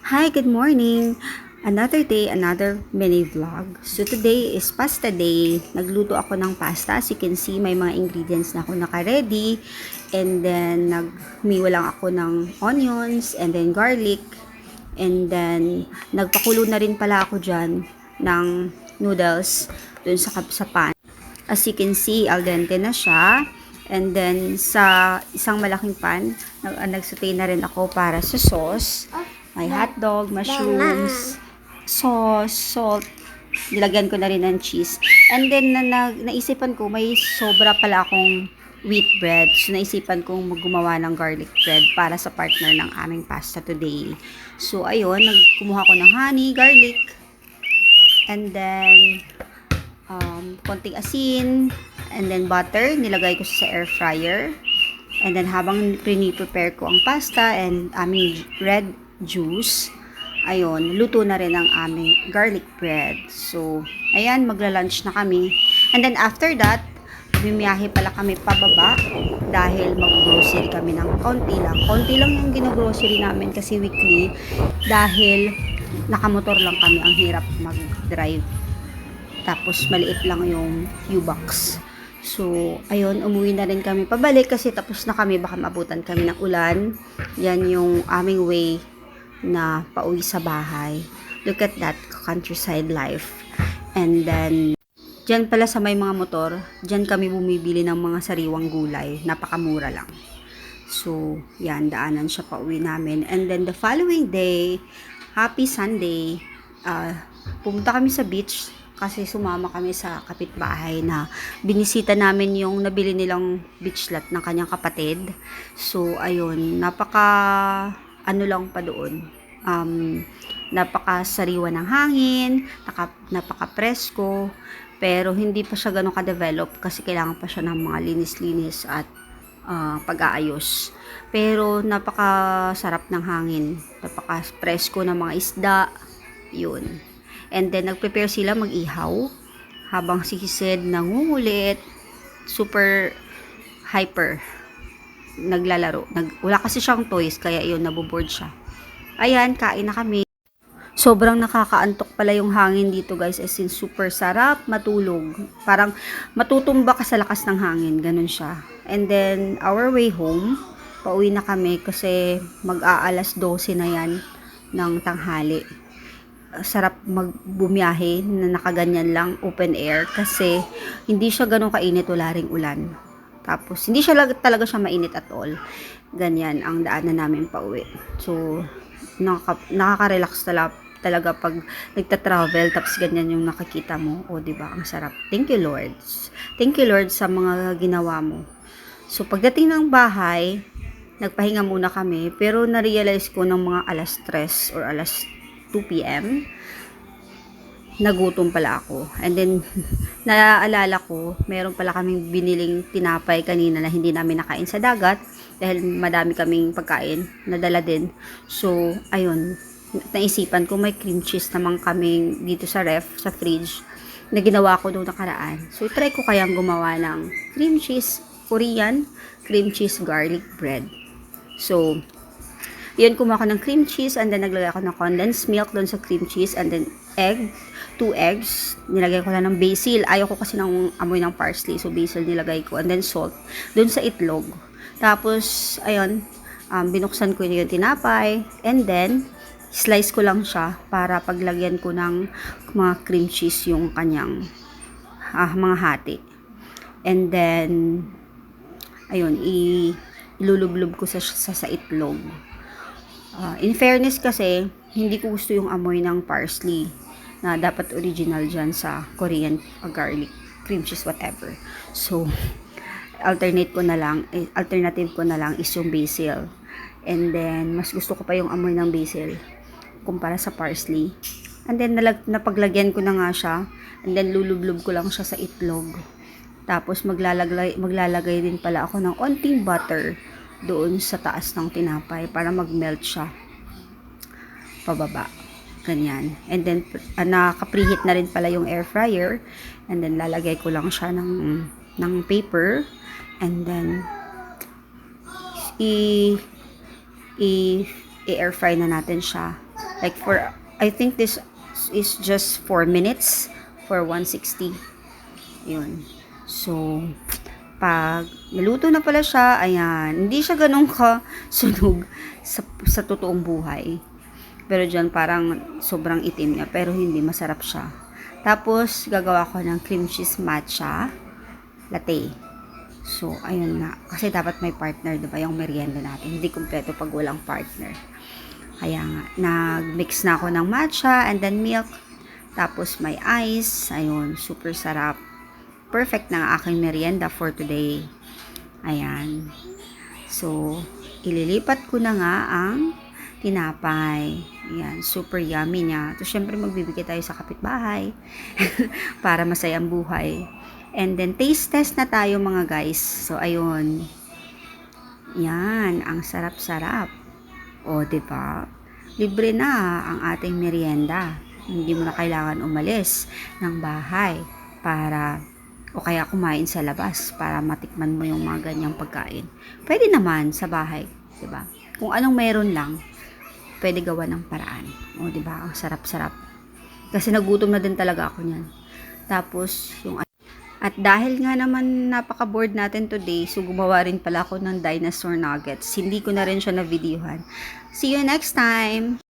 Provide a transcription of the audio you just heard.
Hi, good morning. Another day, another mini vlog. So today is pasta day. Nagluto ako ng pasta. As you can see, may mga ingredients na ako naka-ready. And then, naghumiwa lang ako ng onions and then garlic. And then, nagpakulo na rin pala ako dyan ng noodles dun sa pan. As you can see, al dente na siya. And then, sa isang malaking pan, nagsaute na rin ako para sa sauce. May hotdog, mushrooms, sauce, salt. Nilagyan ko na rin ng cheese. And then, naisipan ko, may sobra pala akong wheat bread. So, naisipan kong gumawa ng garlic bread para sa partner ng aming pasta today. So, ayun, kumuha ko ng honey, garlic, and then, konting asin, and then butter. Nilagay ko sa air fryer. And then, habang prepare ko ang pasta and aming red juice, ayun, luto na rin ang aming garlic bread. So, ayan, magla-lunch na kami. And then, after that, bumiyahe pala kami pababa dahil mag-grocery kami ng konti lang. Konti lang yung gino-grocery namin kasi weekly dahil nakamotor lang kami. Ang hirap mag-drive. Tapos, maliit lang yung U-box. So, ayun, umuwi na rin kami pabalik kasi tapos na kami, baka mabutan kami ng ulan. Yan yung aming way na pauwi sa bahay. Look at that countryside life. And then, dyan pala sa may mga motor, dyan kami bumibili ng mga sariwang gulay. Napakamura lang. So, yan, daanan siya pauwi namin. And then, the following day, happy Sunday, pumunta kami sa beach kasi sumama kami sa kapitbahay na binisita namin yung nabili nilang beach lot ng kanyang kapatid. So, ayun, ano lang pa doon. Napaka-sariwa ng hangin, napaka-presko, pero hindi pa siya ganun ka-develop kasi kailangan pa siya ng mga linis-linis at pag-aayos. Pero napaka-sarap ng hangin, napaka-presko ng mga isda, yun. And then, nag-prepare sila mag-ihaw habang si Sid nangungulit, super hyper, naglalaro. Wala kasi siyang toys, kaya yun, naboboard siya. Ayan, kain na kami. Sobrang nakakaantok pala yung hangin dito, guys. As in, super sarap matulog. Parang matutumba ka sa lakas ng hangin. Ganun siya. And then, our way home, pauwi na kami kasi mag-aalas 12 na yan ng tanghali. Sarap magbumiyahe na nakaganyan lang, open air, kasi hindi siya ganun kainit, wala ring ulan. Tapos, hindi siya talaga siya mainit at all. Ganyan ang daanan namin pauwi. So, nakaka-relax talaga pag nagta-travel, tapos ganyan yung nakikita mo. O, diba? Ang sarap. Thank you, Lord. Thank you, Lord, sa mga ginawa mo. So, pagdating ng bahay, nagpahinga muna kami, pero na-realize ko ng mga alas 3 or alas 2 p.m. nagutom pala ako. And then, naaalala ko, meron pala kaming biniling tinapay kanina na hindi namin nakain sa dagat dahil madami kaming pagkain na dala din. So, ayun, naisipan ko may cream cheese naman kaming dito sa ref, sa fridge, na ginawa ko doon nakaraan. So, try ko kayang gumawa ng cream cheese, Korean cream cheese garlic bread. So, yun, kumuha ko ng cream cheese and then naglagay ako ng condensed milk doon sa cream cheese and then 2 eggs. Nilagay ko lang ng basil. Ayaw ko kasi ng amoy ng parsley, so basil nilagay ko. And then salt doon sa itlog. Tapos, ayun, binuksan ko yung tinapay and then slice ko lang siya para paglagyan ko ng mga cream cheese yung kanyang mga hati. And then, ayun, ilulublub ko sa itlog. In fairness kasi, hindi ko gusto yung amoy ng parsley na dapat original dyan sa Korean garlic, cream cheese, whatever. So, alternative ko na lang is yung basil. And then, mas gusto ko pa yung amoy ng basil kumpara sa parsley. And then, napaglagyan ko na nga siya. And then, lulublub ko lang siya sa itlog. Tapos, maglalagay din pala ako ng onting butter doon sa taas ng tinapay para mag-melt siya pababa. Ganyan. And then, naka-preheat na rin pala yung air fryer. And then, lalagay ko lang siya ng paper. And then, i-air fry na natin siya Like I think this is just 4 minutes for 160. Yun. So, pag naluto na pala siya, ayan, hindi siya ganun ka sunog sa totoong buhay. Pero dyan parang sobrang itim niya, pero hindi, masarap siya. Tapos, gagawa ko ng cream cheese matcha latte. So, ayun na. Kasi dapat may partner, diba? Yung merienda natin. Hindi kumpleto pag walang partner. Kaya nga, nag-mix na ako ng matcha and then milk. Tapos may ice. Ayun, super sarap. Perfect na ang aking merienda for today. Ayan. So, ililipat ko na nga ang tinapay. Ayan, super yummy niya. So, syempre magbibigay tayo sa kapitbahay para masaya ang buhay. And then, taste test na tayo mga guys. So, ayun. Yan, ang sarap-sarap. O, diba? Libre na ang ating merienda. Hindi mo na kailangan umalis ng bahay para o kaya kumain sa labas para matikman mo yung mga ganyang pagkain. Pwede naman sa bahay, 'di ba? Kung anong meron lang, pwede gawa ng paraan. O 'di ba? Ang sarap-sarap. Kasi nagutom na din talaga ako niyan. Tapos yung at dahil nga naman napaka-bored natin today, so gumawa rin pala ako ng dinosaur nuggets. Hindi ko na rin siya na videohan. See you next time!